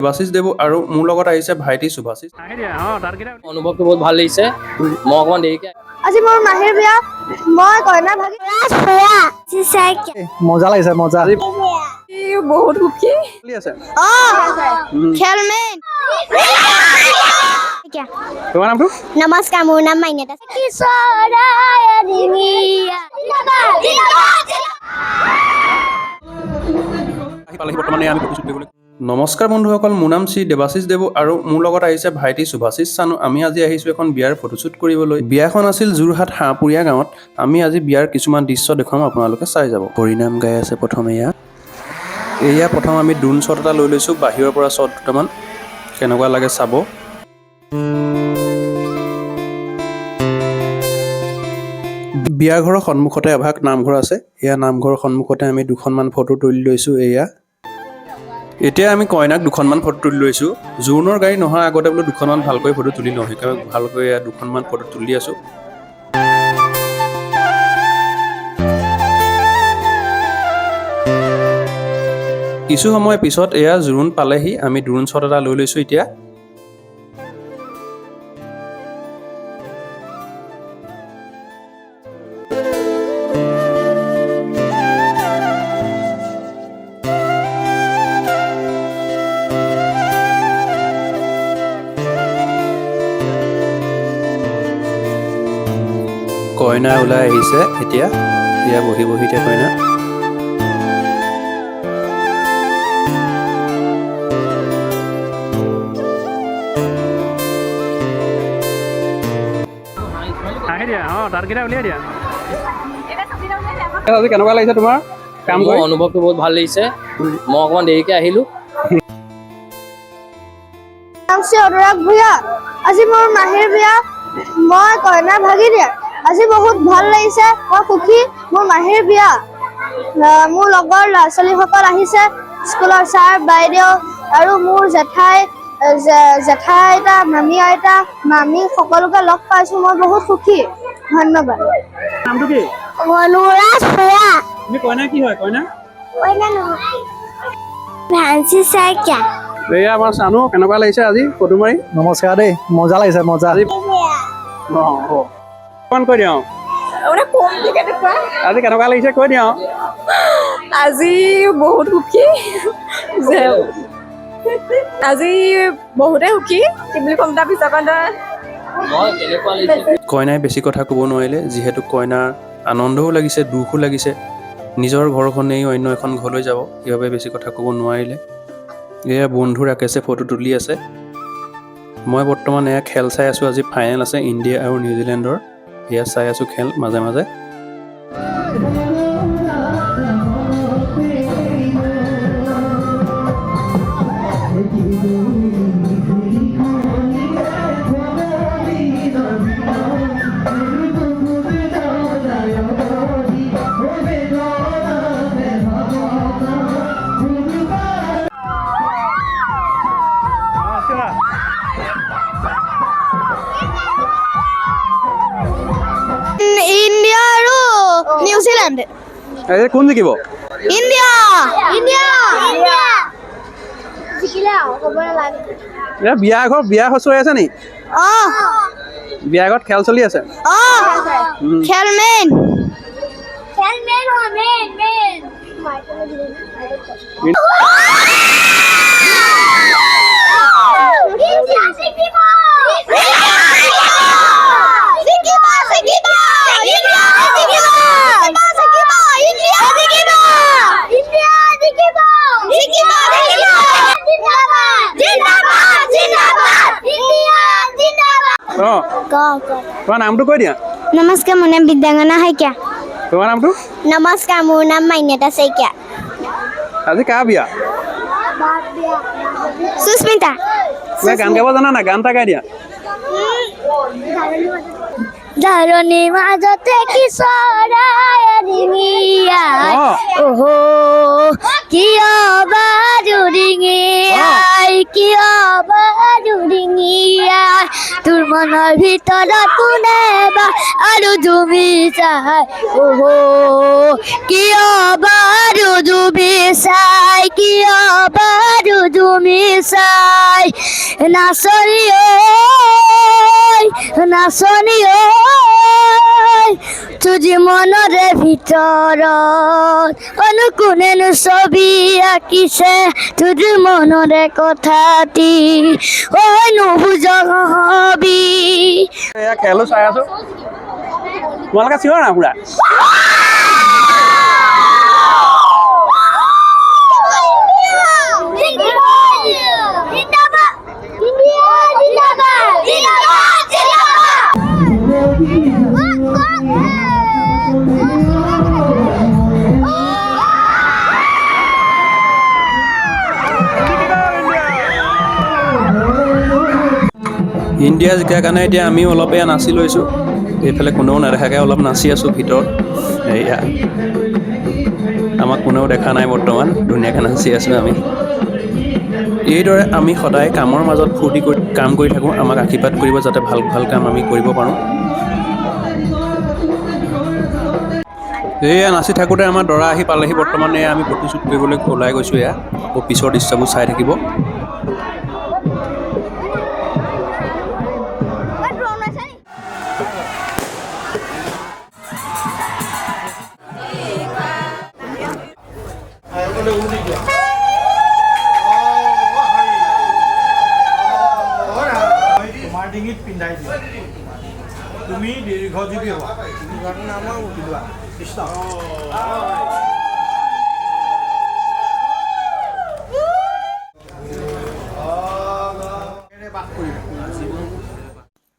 দেৱাশিষ দেৱ আৰু মোৰ লগত আহিছে ভাইটি শুভাশিষ। অনুভৱটো বহুত ভাল লাগিছে। মই অকণমান দেৰিকৈ আজি মোৰ মাহীৰ বিয়া, মই কইনা ভাগি মজা লাগিছে মজা। বহুত সুখী। খেলমেন। তোমাৰ নামটো? নমস্কাৰ, মোৰ নাম মাইনেতা। নমস্কাৰ বন্ধুসকল, মোৰ নাম শ্ৰী দেৱাশিষ দেৱ আৰু মোৰ লগত আহিছে ভাইটি শুভাশিষ চানু। আমি আজি আহিছোঁ এখন বিয়াৰ ফটোশ্বুট কৰিবলৈ। বিয়াখন আছিল যোৰহাট হাঁহপুৰীয়া গাঁৱত। আমি আজি বিয়াৰ কিছুমান দৃশ্য দেখুৱাম, আপোনালোকে চাই যাব। হৰিনাম গাই আছে প্ৰথম এয়া প্ৰথম আমি ড্ৰোন শ্বট এটা লৈ লৈছোঁ, বাহিৰৰ পৰা শ্বট দুটামান কেনেকুৱা লাগে চাব। বিয়া ঘৰৰ সন্মুখতে এভাগ নামঘৰ আছে। এয়া নামঘৰৰ সন্মুখতে আমি দুখনমান ফটো তুলি লৈছোঁ। এতিয়া আমি কইনাক দুখনমান ফটো তুলি লৈছোঁ। জোৰোণৰ গাড়ী নোহোৱাৰ আগতে বোলো দুখনমান ভালকৈ ফটো তুলি লওঁ, সেইকাৰণে ভালকৈ দুখনমান ফটো তুলি আছোঁ। কিছু সময় পিছত এয়া জোৰোণ পালেহি, আমি ড্ৰোন শ্বট এটা লৈ লৈছোঁ এতিয়া। কইনা ওলাই আহিছে এতিয়া, এয়া বহি এতিয়া কইনা। আজি কেনেকুৱা লাগিছে তোমাৰ কাম মোৰ কৰি? অনুভৱটো বহুত ভাল লাগিছে। মই অকণমান দেৰিকৈ আহিলোঁ। অনুৰাগ ভূঞা। আজি মোৰ মাহীৰ বিয়া, মই কইনা ভাগি দিয়া। আজি বহুত ভাল লাগিছে, মই সুখী। মোৰ মাহীৰ বিয়া, মোৰ লগৰ ল'ৰা ছোৱালীসকল আহিছে, স্কুলৰ ছাৰ বাইদেউ আৰু মোৰ জেঠাই আইতা, মামী আইতা, মামী সকলোকে লগ পাইছোঁ। মই বহুত সুখী। ধন্যবাদ। নামটো কি? অনুৰাগ ভূঞা। তুমি কইনা কি হয়? কইনা ভাঞ্চি শইকীয়া। এয়া আমাৰ চানু, কেনেকুৱা লাগিছে আজি ফটো মাৰি? নমস্কাৰ দেই, মজা লাগিছে মজা। অকণমান কৈ দিওঁ, আজি কেনেকুৱা লাগিছে কৈ দিওঁ। আজি বহুত সুখী, আজি বহুতে সুখী। কি বুলি ক'ম তাৰ পিছত মই কেনেকুৱা লাগিছে কইনাই বেছি কথা ক'ব নোৱাৰিলে, যিহেতু কইনাৰ আনন্দও লাগিছে দুখো লাগিছে। নিজৰ ঘৰখন এৰি অন্য এখন ঘৰলৈ যাব, সেইবাবে বেছি কথা ক'ব নোৱাৰিলে। এয়া বন্ধু ৰাকেশে ফটো তুলি আছে। মই বৰ্তমান এয়া খেল চাই আছোঁ। আজি ফাইনেল আছে ইণ্ডিয়া আৰু নিউজিলেণ্ডৰ। এয়া চাই আছোঁ খেল মাজে মাজে। ইণ্ডিয়া আৰু নিউজিলেণ্ড। কোন জিকিব? ইণ্ডিয়া। জিকিলে আৰু ক'ব নালাগে। এয়া বিয়া চলি আছে নি? বিয়া ঘৰত খেল চলি আছে। খেলমেন। তোমাৰ নামটো কৈ দিয়া। নমস্কাৰ, মোৰ নাম বিদ্যাংগনা শইকীয়া। তোমাৰ নামটো? নমস্কাৰ, মোৰ নাম মাইনেতা শইকীয়া। আজি কাৰ বিয়া? সুস্মিতা। গান গাব জানা না? গান এটা গাই দিয়া। ধৰণীৰ মাজতে কি চৰাই ডিঙিয়াই ওহো কিয় বাৰু ডিঙিয়াই কিয় বাৰু ডিঙিয়াই তোৰ মনৰ ভিতৰত কোনে বা আৰু জুমি চাই ওহো কিয় বাৰু জুমি চাই কিয় বাৰু জুমি চাই নাচনি নাচনি তুজি মনৰে ভিতৰত কোনেনো ছবি আঁকিছে তুজ মনৰে কথাটি ঐ নুবুজবি এয়া খেলো চাই আছো তোমালোকে চিঞৰ না পুৰা ইণ্ডিয়া জিকাৰ কাৰণে এতিয়া আমিও অলপ এয়া নাচি লৈছোঁ এইফালে কোনেও নেদেখাকৈ অলপ নাচি আছোঁ ভিতৰত এয়া আমাক কোনেও দেখা নাই বৰ্তমান ধুনীয়াকৈ নাচি আছোঁ আমি এইদৰে আমি সদায় কামৰ মাজত ফূৰ্তি কৰি কাম কৰি থাকোঁ আমাক আশীৰ্বাদ কৰিব যাতে ভাল ভাল কাম আমি কৰিব পাৰোঁ এয়া নাচি থাকোঁতে আমাৰ দৰা আহি পালেহি বৰ্তমান এয়া আমি ফটোশ্বুট কৰিবলৈ ওলাই গৈছোঁ এয়া আকৌ পিছৰ দৃশ্যবোৰ চাই থাকিব তোমাৰ ডিঙিত পিন্ধাই দিয়া তুমি দীৰ্ঘজীৱী হোৱা নামৰ উঠিলোৱা কৃষ্ণ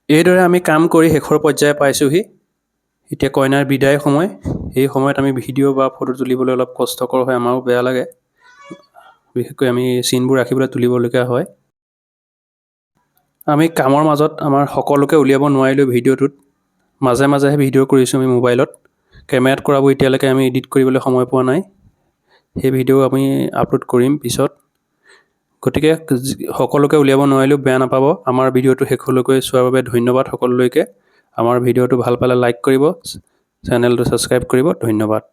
এইদৰে আমি কাম কৰি শেষৰ পৰ্যায়ে পাইছোঁহি এতিয়া কইনাৰ বিদায় সময় এই সময়ত আমি ভিডিঅ' বা ফটো তুলিবলৈ অলপ কষ্টকৰ হয় আমাৰো বেয়া লাগে বিশেষকৈ আমি চিনবোৰ ৰাখিবলৈ তুলিবলগীয়া হয় আমি কামৰ মাজত আমাৰ সকলোকে উলিয়াব নোৱাৰিলোঁ ভিডিঅ'টোত মাজে মাজেহে ভিডিঅ' কৰিছোঁ আমি মোবাইলত কেমেৰাত কৰাবোৰ এতিয়ালৈকে আমি এডিট কৰিবলৈ সময় পোৱা নাই সেই ভিডিঅ' আমি আপলোড কৰিম পিছত গতিকে সকলোকে উলিয়াব নোৱাৰিলেও বেয়া নাপাব আমাৰ ভিডিঅ'টো শেষলৈকে চোৱাৰ বাবে ধন্যবাদ সকলোলৈকে আমাৰ ভিডিঅ'টো ভাল পালে লাইক কৰিব চেনেলটো ছাবস্ক্ৰাইব কৰিব ধন্যবাদ